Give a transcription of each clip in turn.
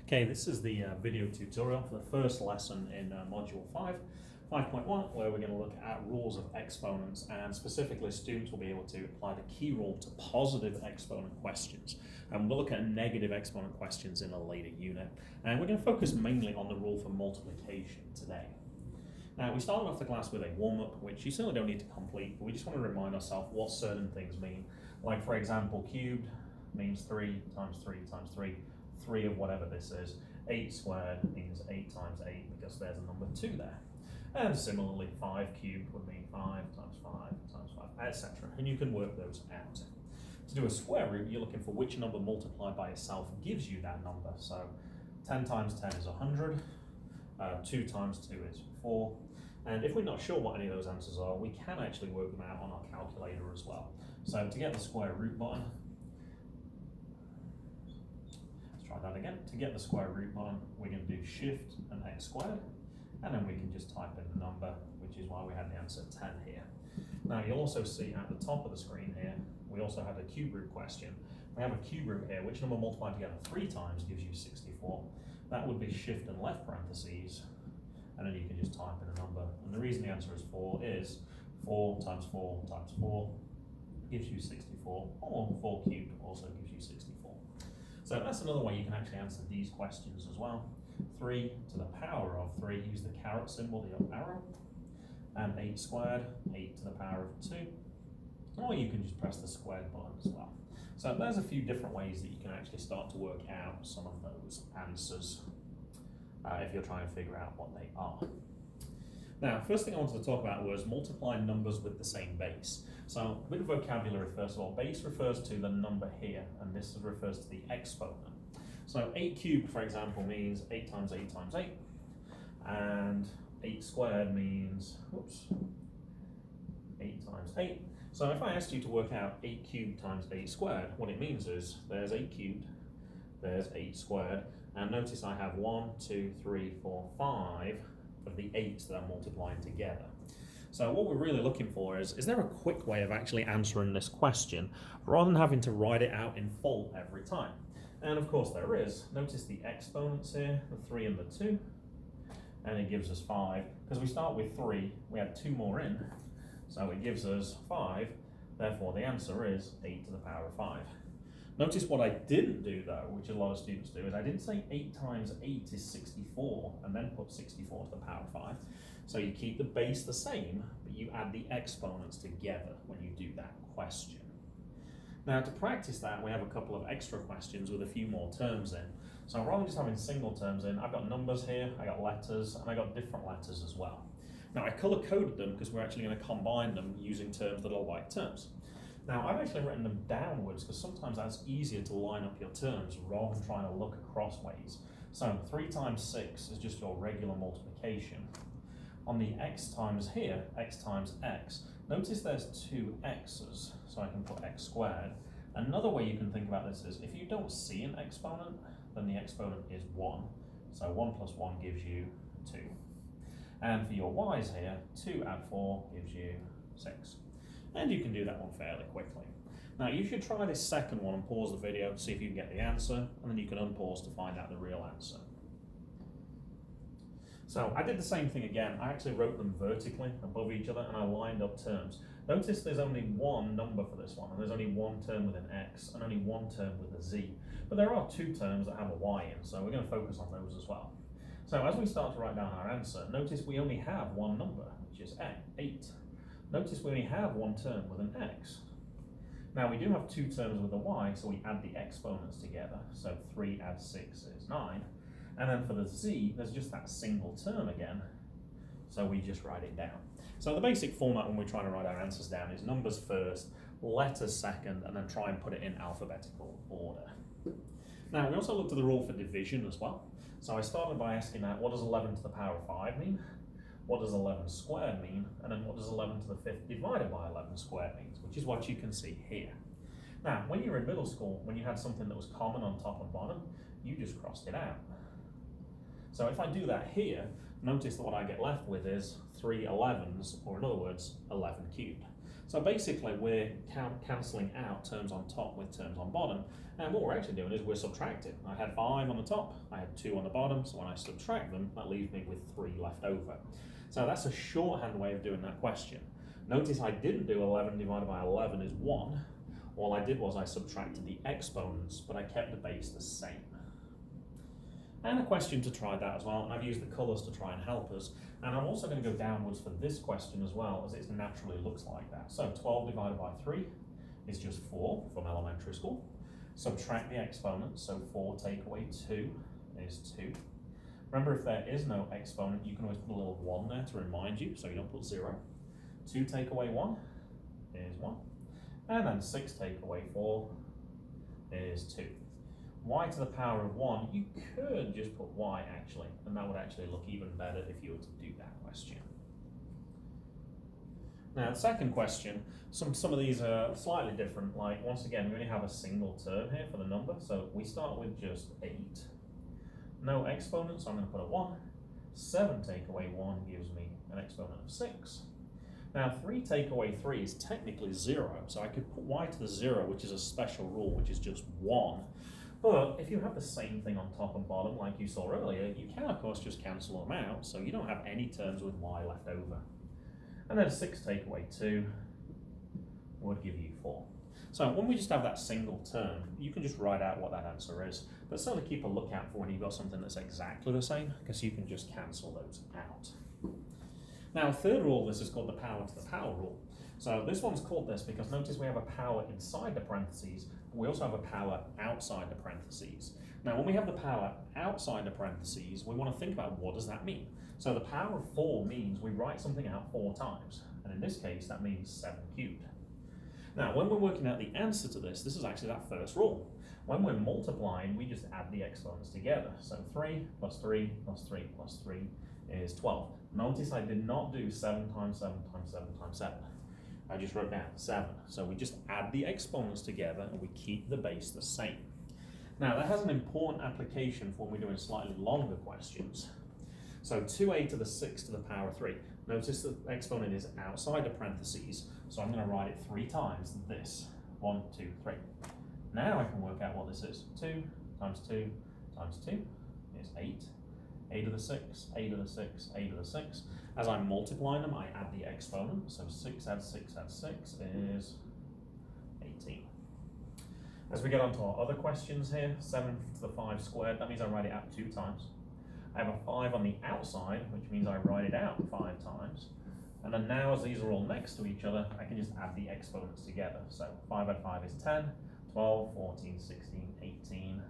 Okay, this is the video tutorial for the first lesson in Module 5.1, where we're going to look at rules of exponents, and specifically students will be able to apply the key rule to positive exponent questions. And we'll look at negative exponent questions in a later unit. And we're going to focus mainly on the rule for multiplication today. Now, we started off the class with a warm-up, which you certainly don't need to complete, but we just want to remind ourselves what certain things mean. Like, for example, cubed means 3 times 3 times 3. 3 of whatever this is. 8 squared means 8 times 8 because there's a number 2 there. And similarly, 5 cubed would mean 5 times 5 times 5, etc. And you can work those out. To do a square root, you're looking for which number multiplied by itself gives you that number. So 10 times 10 is 100, 2 times 2 is 4. And if we're not sure what any of those answers are, we can actually work them out on our calculator as well. So to get the square root button, that again. To get the square root button, we're going to do shift and x squared, and then we can just type in the number, which is why we had the answer 10 here. Now you'll also see at the top of the screen here, we also have a cube root question. We have a cube root here, which number multiplied together 3 times gives you 64. That would be shift and left parentheses, and then you can just type in a number. And the reason the answer is 4 is 4 times 4 times 4 gives you 64, or 4 cubed also gives you 64. So that's another way you can actually answer these questions as well. 3 to the power of 3, use the caret symbol, the up arrow. And 8 squared, 8 to the power of 2. Or you can just press the squared button as well. So there's a few different ways that you can actually start to work out some of those answers if you're trying to figure out what they are. Now, first thing I wanted to talk about was multiplying numbers with the same base. So a bit of vocabulary first of all. Base refers to the number here, and this refers to the exponent. So 8 cubed, for example, means 8 times 8 times 8. And 8 squared means, 8 times 8. So if I asked you to work out 8 cubed times 8 squared, what it means is there's 8 cubed, there's 8 squared, and notice I have 1, 2, 3, 4, 5 of the 8s that I'm multiplying together. So what we're really looking for is there a quick way of actually answering this question rather than having to write it out in full every time? And of course there is. Notice the exponents here, the 3 and the 2, and it gives us 5. Because we start with 3, we add 2 more in, so it gives us 5, therefore the answer is 8 to the power of 5. Notice what I didn't do though, which a lot of students do, is I didn't say 8 times 8 is 64 and then put 64 to the power of 5. So you keep the base the same, but you add the exponents together when you do that question. Now to practice that, we have a couple of extra questions with a few more terms in. So rather than just having single terms in, I've got numbers here, I got letters, and I got different letters as well. Now I color coded them because we're actually going to combine them using terms that are like terms. Now, I've actually written them downwards because sometimes that's easier to line up your terms rather than trying to look across ways. So 3 times 6 is just your regular multiplication. On the x times here, x times x, notice there's 2 x's, so I can put x squared. Another way you can think about this is if you don't see an exponent, then the exponent is 1. So 1 plus 1 gives you 2. And for your y's here, 2 add 4 gives you 6. And you can do that one fairly quickly. Now you should try this second one and pause the video to see if you can get the answer, and then you can unpause to find out the real answer. So I did the same thing again. I actually wrote them vertically above each other and I lined up terms. Notice there's only one number for this one, and there's only one term with an x and only one term with a z. But there are 2 terms that have a y in, so we're going to focus on those as well. So as we start to write down our answer, notice we only have one number, which is 8. Notice we only have one term with an x. Now we do have 2 terms with a y, so we add the exponents together. So 3 add 6 is 9. And then for the z, there's just that single term again, so we just write it down. So the basic format when we're trying to write our answers down is numbers first, letters second, and then try and put it in alphabetical order. Now we also looked at the rule for division as well. So I started by asking out, what does 11 to the power of 5 mean? What does 11 squared mean? And then what does 11 to the 5th divided by 11 squared mean? Which is what you can see here. Now, when you were in middle school, when you had something that was common on top and bottom, you just crossed it out. So if I do that here, notice that what I get left with is 3 11s, or in other words, 11 cubed. So basically we're cancelling out terms on top with terms on bottom, and what we're actually doing is we're subtracting. I had 5 on the top, I had 2 on the bottom, so when I subtract them, that leaves me with 3 left over. So that's a shorthand way of doing that question. Notice I didn't do 11 divided by 11 is 1. All I did was I subtracted the exponents, but I kept the base the same. And a question to try that as well, and I've used the colours to try and help us. And I'm also going to go downwards for this question as well, as it naturally looks like that. So 12 divided by 3 is just 4 from elementary school. Subtract the exponents, so 4 take away 2 is 2. Remember, if there is no exponent, you can always put a little 1 there to remind you, so you don't put 0. 2 take away 1 is 1. And then 6 take away 4 is 2. Y to the power of 1, you could just put y actually, and that would actually look even better if you were to do that question. Now the second question, some of these are slightly different, like once again we only have a single term here for the number, so we start with just 8. No exponent, so I'm going to put a 1. 7 take away 1 gives me an exponent of 6. Now 3 take away 3 is technically 0, so I could put y to the 0, which is a special rule, which is just 1. But if you have the same thing on top and bottom like you saw earlier, you can of course just cancel them out, so you don't have any terms with y left over. And then 6 take away 2 would give you 4. So when we just have that single term, you can just write out what that answer is, but certainly keep a lookout for when you've got something that's exactly the same, because you can just cancel those out. Now, a third rule of this is called the power to the power rule. So this one's called this because notice we have a power inside the parentheses, but we also have a power outside the parentheses. Now, when we have the power outside the parentheses, we want to think about what does that mean. So the power of 4 means we write something out 4 times, and in this case, that means 7 cubed. Now, when we're working out the answer to this is actually that first rule. When we're multiplying, we just add the exponents together. So 3 plus 3 plus 3 plus 3 is 12. Notice I did not do 7 times 7 times 7 times 7. I just wrote down 7. So we just add the exponents together and we keep the base the same. Now that has an important application for when we're doing slightly longer questions. So 2a to the 6 to the power 3. Notice the exponent is outside the parentheses, so I'm going to write it 3 times this. 1, 2, 3. Now I can work out what this is. 2 times 2 times 2 is 8. A to the 6, a to the 6, a to the 6. As I'm multiplying them, I add the exponent. So 6 add 6 add 6 is 18. As we get on to our other questions here, 7 to the 5 squared, that means I write it out 2 times. I have a 5 on the outside, which means I write it out 5 times. And then now, as these are all next to each other, I can just add the exponents together. So 5 add 5 is 10, 12, 14, 16, 18,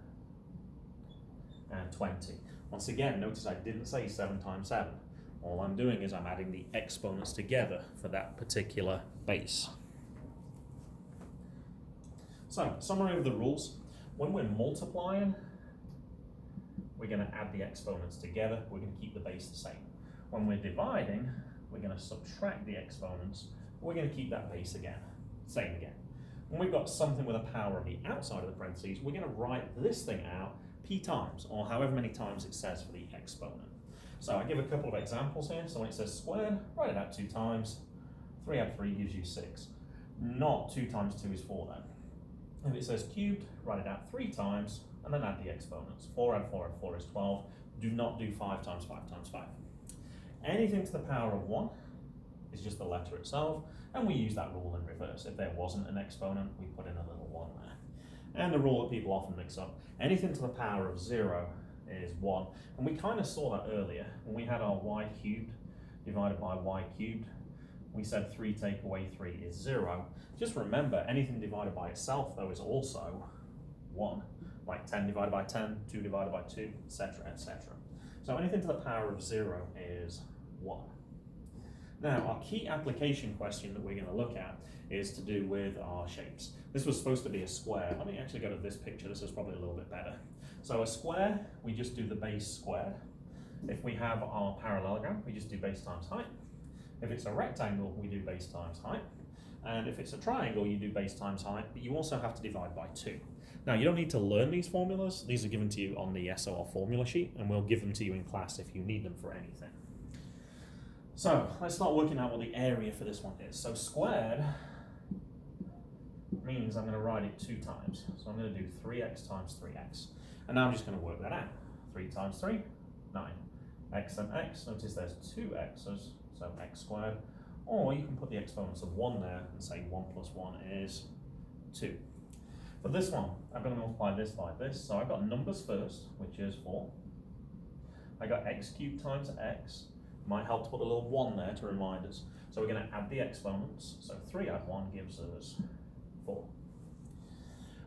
and 20. Once again, notice I didn't say 7 times 7. All I'm doing is I'm adding the exponents together for that particular base. So, summary of the rules. When we're multiplying, we're going to add the exponents together. We're going to keep the base the same. When we're dividing, we're going to subtract the exponents. We're going to keep that base same again. When we've got something with a power on the outside of the parentheses, we're going to write this thing out p times, or however many times it says for the exponent. So I give a couple of examples here. So when it says squared, write it out 2 times. 3 add 3 gives you 6. Not 2 times 2 is 4 then. If it says cubed, write it out 3 times, and then add the exponents. 4 add 4 add 4 is 12. Do not do 5 times 5 times 5. Anything to the power of 1 is just the letter itself, and we use that rule in reverse. If there wasn't an exponent, we put in a little 1 there. And the rule that people often mix up, anything to the power of 0 is 1. And we kind of saw that earlier when we had our y cubed divided by y cubed. We said 3 take away 3 is 0. Just remember, anything divided by itself, though, is also 1. Like 10 divided by 10, 2 divided by 2, etc., etc. So anything to the power of 0 is 1. Now, our key application question that we're going to look at is to do with our shapes. This was supposed to be a square. Let me actually go to this picture. This is probably a little bit better. So a square, we just do the base squared. If we have our parallelogram, we just do base times height. If it's a rectangle, we do base times height. And if it's a triangle, you do base times height, but you also have to divide by 2. Now, you don't need to learn these formulas. These are given to you on the SOL formula sheet, and we'll give them to you in class if you need them for anything. So let's start working out what the area for this one is. So squared, means I'm going to write it 2 times. So I'm going to do 3x times 3x. And now I'm just going to work that out. 3 times 3, 9. X and x, notice there's 2 x's, so x squared. Or you can put the exponents of 1 there and say 1 plus 1 is 2. For this one, I'm going to multiply this by this. So I've got numbers first, which is 4. I got x cubed times x. Might help to put a little 1 there to remind us. So we're going to add the exponents. So 3 add 1 gives us 4.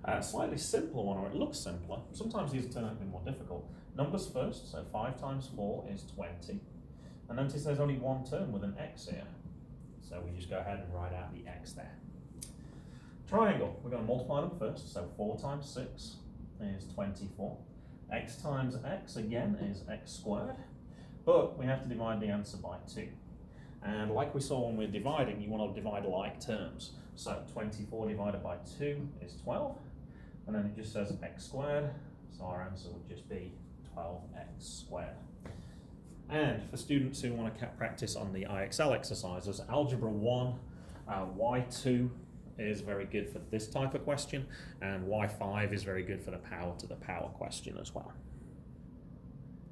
A slightly simpler one, or it looks simpler. Sometimes these turn out to be more difficult. Numbers first, so 5 times 4 is 20. And notice there's only one term with an x here. So we just go ahead and write out the x there. Triangle, we're going to multiply them first. So 4 times 6 is 24. X times x again is x squared. But we have to divide the answer by 2. And like we saw when we're dividing, you want to divide like terms. So 24 divided by 2 is 12. And then it just says x squared. So our answer would just be 12x squared. And for students who want to practice on the IXL exercises, Algebra 1, Y2 is very good for this type of question, and Y5 is very good for the power to the power question as well.